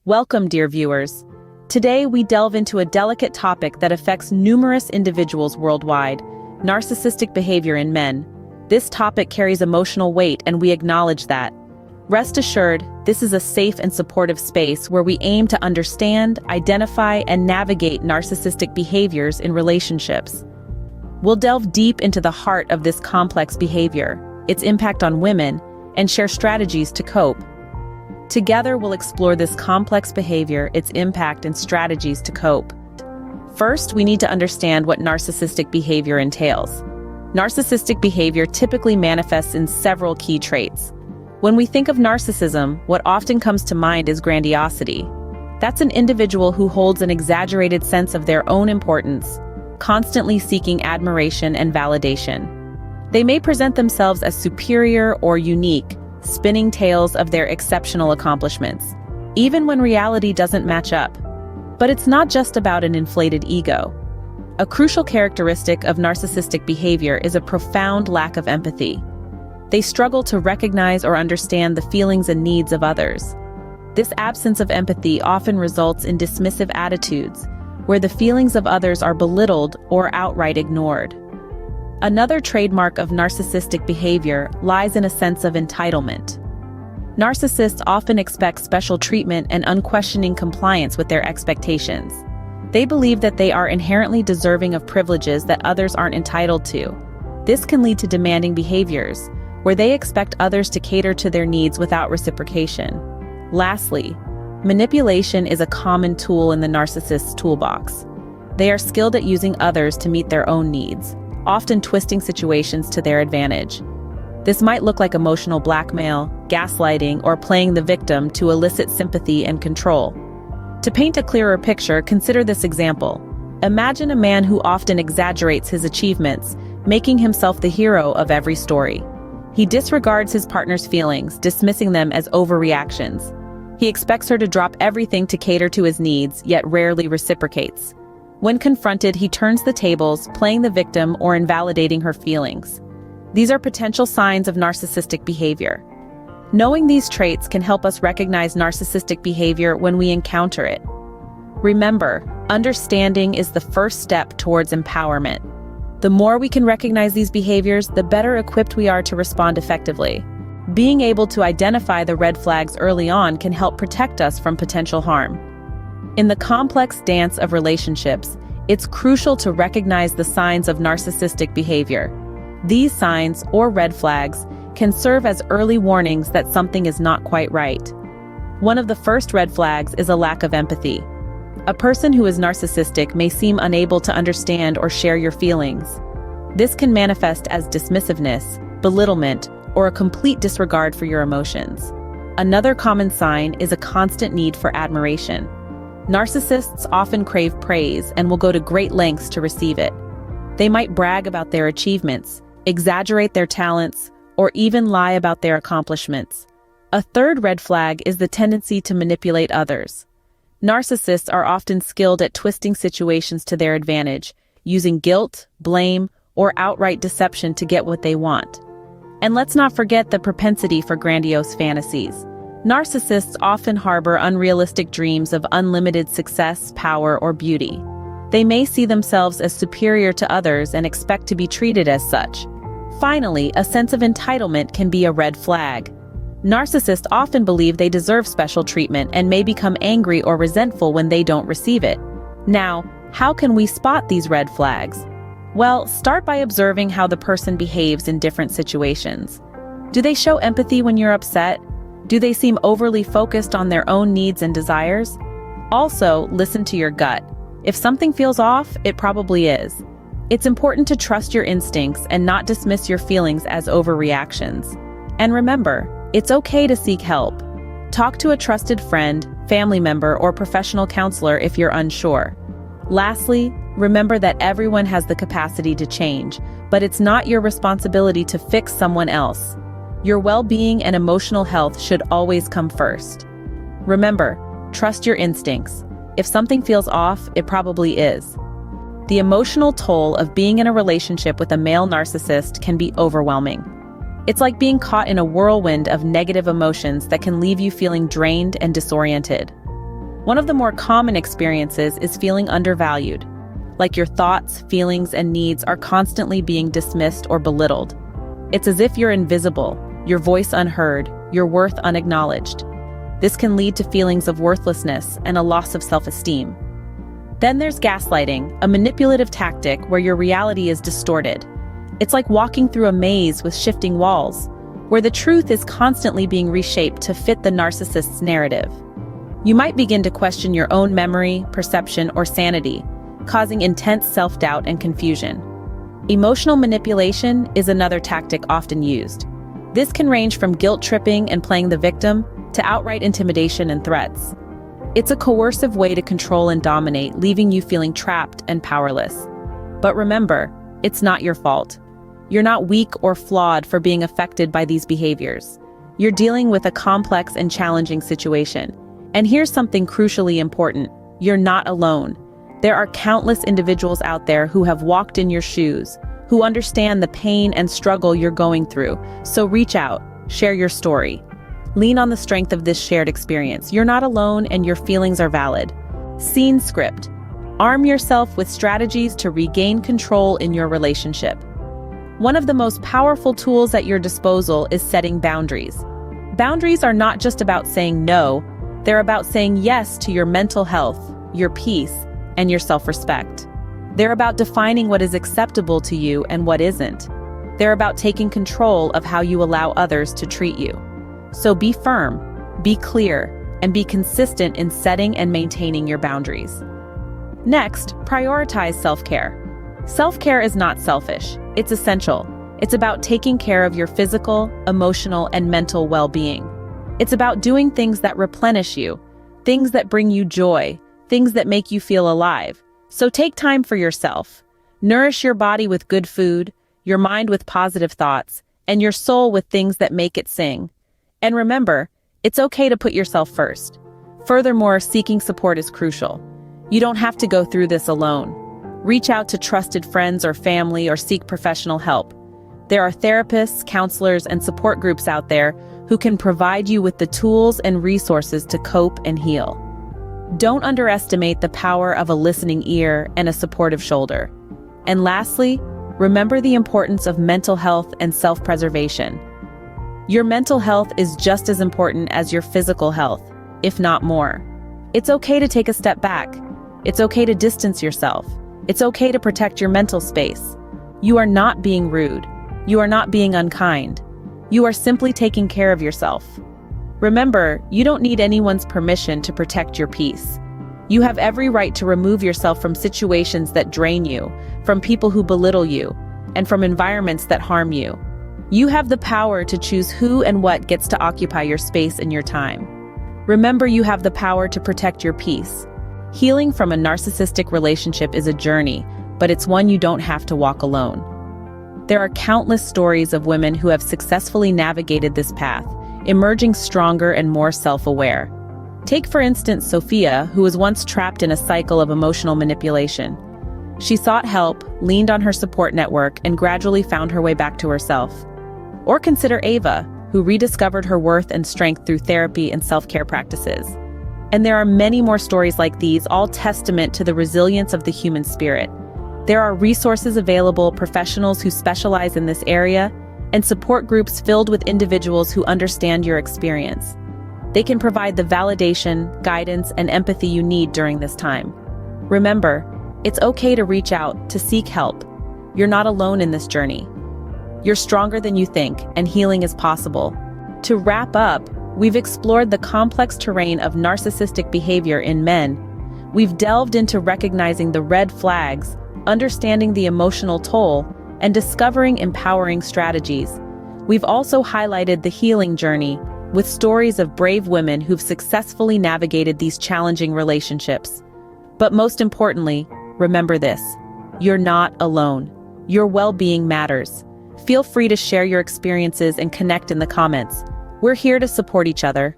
Welcome, dear viewers. Today we delve into a delicate topic that affects numerous individuals worldwide: narcissistic behavior in men. This topic carries emotional weight, and we acknowledge that. Rest assured, this is a safe and supportive space where we aim to understand, identify, and navigate narcissistic behaviors in relationships. We'll delve deep into the heart of this complex behavior, its impact on women, and share strategies to cope. Together, we'll explore this complex behavior, its impact, and strategies to cope. First, we need to understand what narcissistic behavior entails. Narcissistic behavior typically manifests in several key traits. When we think of narcissism, what often comes to mind is grandiosity. That's an individual who holds an exaggerated sense of their own importance, constantly seeking admiration and validation. They may present themselves as superior or unique, spinning tales of their exceptional accomplishments, even when reality doesn't match up. But it's not just about an inflated ego. A crucial characteristic of narcissistic behavior is a profound lack of empathy. They struggle to recognize or understand the feelings and needs of others. This absence of empathy often results in dismissive attitudes, where the feelings of others are belittled or outright ignored. Another trademark of narcissistic behavior lies in a sense of entitlement. Narcissists often expect special treatment and unquestioning compliance with their expectations. They believe that they are inherently deserving of privileges that others aren't entitled to. This can lead to demanding behaviors, where they expect others to cater to their needs without reciprocation. Lastly, manipulation is a common tool in the narcissist's toolbox. They are skilled at using others to meet their own needs, often twisting situations to their advantage. This might look like emotional blackmail, gaslighting, or playing the victim to elicit sympathy and control. To paint a clearer picture, consider this example. Imagine a man who often exaggerates his achievements, making himself the hero of every story. He disregards his partner's feelings, dismissing them as overreactions. He expects her to drop everything to cater to his needs, yet rarely reciprocates. When confronted, he turns the tables, playing the victim or invalidating her feelings. These are potential signs of narcissistic behavior. Knowing these traits can help us recognize narcissistic behavior when we encounter it. Remember, understanding is the first step towards empowerment. The more we can recognize these behaviors, the better equipped we are to respond effectively. Being able to identify the red flags early on can help protect us from potential harm. In the complex dance of relationships, it's crucial to recognize the signs of narcissistic behavior. These signs, or red flags, can serve as early warnings that something is not quite right. One of the first red flags is a lack of empathy. A person who is narcissistic may seem unable to understand or share your feelings. This can manifest as dismissiveness, belittlement, or a complete disregard for your emotions. Another common sign is a constant need for admiration. Narcissists often crave praise and will go to great lengths to receive it. They might brag about their achievements, exaggerate their talents, or even lie about their accomplishments. A third red flag is the tendency to manipulate others. Narcissists are often skilled at twisting situations to their advantage, using guilt, blame, or outright deception to get what they want. And let's not forget the propensity for grandiose fantasies. Narcissists often harbor unrealistic dreams of unlimited success, power, or beauty. They may see themselves as superior to others and expect to be treated as such. Finally, a sense of entitlement can be a red flag. Narcissists often believe they deserve special treatment and may become angry or resentful when they don't receive it. Now, how can we spot these red flags? Well, start by observing how the person behaves in different situations. Do they show empathy when you're upset? Do they seem overly focused on their own needs and desires? Also, listen to your gut. If something feels off, it probably is. It's important to trust your instincts and not dismiss your feelings as overreactions. And remember, it's okay to seek help. Talk to a trusted friend, family member, or professional counselor if you're unsure. Lastly, remember that everyone has the capacity to change, but it's not your responsibility to fix someone else. Your well-being and emotional health should always come first. Remember, trust your instincts. If something feels off, it probably is. The emotional toll of being in a relationship with a male narcissist can be overwhelming. It's like being caught in a whirlwind of negative emotions that can leave you feeling drained and disoriented. One of the more common experiences is feeling undervalued, like your thoughts, feelings, and needs are constantly being dismissed or belittled. It's as if you're invisible, your voice unheard, your worth unacknowledged. This can lead to feelings of worthlessness and a loss of self-esteem. Then there's gaslighting, a manipulative tactic where your reality is distorted. It's like walking through a maze with shifting walls, where the truth is constantly being reshaped to fit the narcissist's narrative. You might begin to question your own memory, perception, or sanity, causing intense self-doubt and confusion. Emotional manipulation is another tactic often used. This can range from guilt-tripping and playing the victim to outright intimidation and threats. It's a coercive way to control and dominate, leaving you feeling trapped and powerless. But remember, it's not your fault. You're not weak or flawed for being affected by these behaviors. You're dealing with a complex and challenging situation. And here's something crucially important. You're not alone. There are countless individuals out there who have walked in your shoes, who understand the pain and struggle you're going through. So reach out, share your story. Lean on the strength of this shared experience. You're not alone and your feelings are valid. Scene script. Arm yourself with strategies to regain control in your relationship. One of the most powerful tools at your disposal is setting boundaries. Boundaries are not just about saying no, they're about saying yes to your mental health, your peace, and your self-respect. They're about defining what is acceptable to you and what isn't. They're about taking control of how you allow others to treat you. So be firm, be clear, and be consistent in setting and maintaining your boundaries. Next, prioritize self-care. Self-care is not selfish, it's essential. It's about taking care of your physical, emotional, and mental well-being. It's about doing things that replenish you, things that bring you joy, things that make you feel alive. So take time for yourself. Nourish your body with good food, your mind with positive thoughts, and your soul with things that make it sing. And remember, it's okay to put yourself first. Furthermore, seeking support is crucial. You don't have to go through this alone. Reach out to trusted friends or family or seek professional help. There are therapists, counselors, and support groups out there who can provide you with the tools and resources to cope and heal. Don't underestimate the power of a listening ear and a supportive shoulder. And lastly, remember the importance of mental health and self-preservation. Your mental health is just as important as your physical health, if not more. It's okay to take a step back. It's okay to distance yourself. It's okay to protect your mental space. You are not being rude. You are not being unkind. You are simply taking care of yourself. Remember, you don't need anyone's permission to protect your peace. You have every right to remove yourself from situations that drain you, from people who belittle you, and from environments that harm you. You have the power to choose who and what gets to occupy your space and your time. Remember, you have the power to protect your peace. Healing from a narcissistic relationship is a journey, but it's one you don't have to walk alone. There are countless stories of women who have successfully navigated this path, emerging stronger and more self-aware. Take, for instance, Sophia, who was once trapped in a cycle of emotional manipulation. She sought help, leaned on her support network, and gradually found her way back to herself. Or consider Ava, who rediscovered her worth and strength through therapy and self-care practices. And there are many more stories like these, all testament to the resilience of the human spirit. There are resources available, professionals who specialize in this area, and support groups filled with individuals who understand your experience. They can provide the validation, guidance, and empathy you need during this time. Remember, it's okay to reach out, to seek help. You're not alone in this journey. You're stronger than you think, and healing is possible. To wrap up, we've explored the complex terrain of narcissistic behavior in men. We've delved into recognizing the red flags, understanding the emotional toll, and discovering empowering strategies. We've also highlighted the healing journey, with stories of brave women who've successfully navigated these challenging relationships. But most importantly, remember this: you're not alone. Your well-being matters. Feel free to share your experiences and connect in the comments. We're here to support each other.